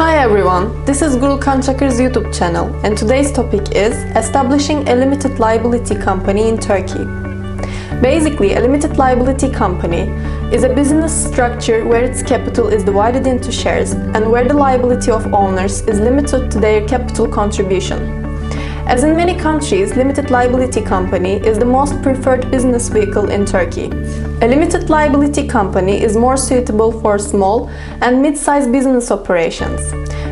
Hi everyone, this is Gurul Kançakır's YouTube channel and today's topic is establishing a limited liability company in Turkey. Basically, a limited liability company is a business structure where its capital is divided into shares and where the liability of owners is limited to their capital contribution. As in many countries, limited liability company is the most preferred business vehicle in Turkey. A limited liability company is more suitable for small and mid-sized business operations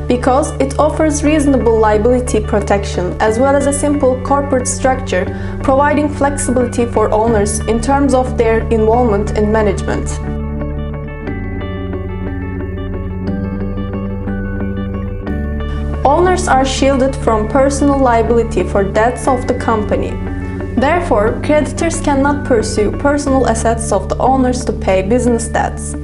because it offers reasonable liability protection as well as a simple corporate structure, providing flexibility for owners in terms of their involvement in management. Owners are shielded from personal liability for debts of the company. Therefore, creditors cannot pursue personal assets of the owners to pay business debts.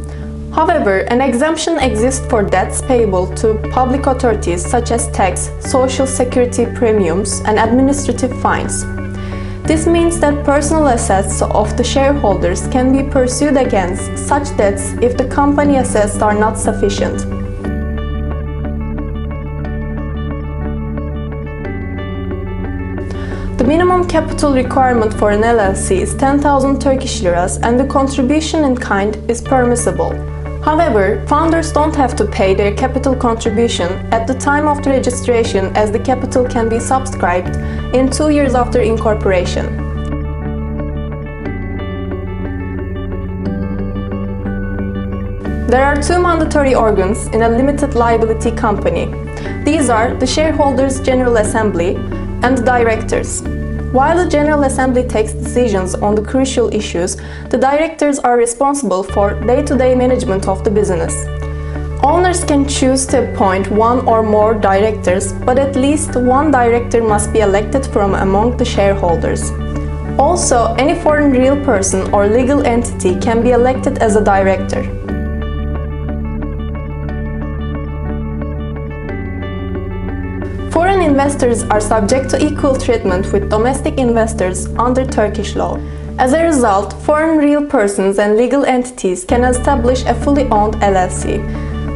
However, an exemption exists for debts payable to public authorities such as tax, social security premiums, and administrative fines. This means that personal assets of the shareholders can be pursued against such debts if the company assets are not sufficient. The minimum capital requirement for an LLC is 10,000 Turkish liras and the contribution in kind is permissible. However, founders don't have to pay their capital contribution at the time of the registration, as the capital can be subscribed in 2 years after incorporation. There are two mandatory organs in a limited liability company. These are the Shareholders General Assembly and the Directors. While the General Assembly takes decisions on the crucial issues, the Directors are responsible for day-to-day management of the business. Owners can choose to appoint one or more directors, but at least one director must be elected from among the shareholders. Also, any foreign real person or legal entity can be elected as a director. Foreign investors are subject to equal treatment with domestic investors under Turkish law. As a result, foreign real persons and legal entities can establish a fully owned LLC.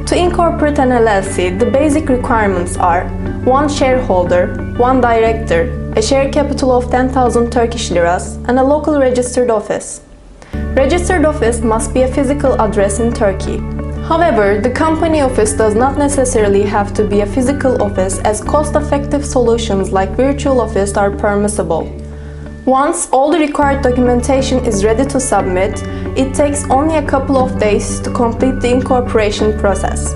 To incorporate an LLC, the basic requirements are one shareholder, one director, a share capital of 10,000 Turkish liras, and a local registered office. Registered office must be a physical address in Turkey. However, the company office does not necessarily have to be a physical office, as cost-effective solutions like virtual office are permissible. Once all the required documentation is ready to submit, it takes only a couple of days to complete the incorporation process.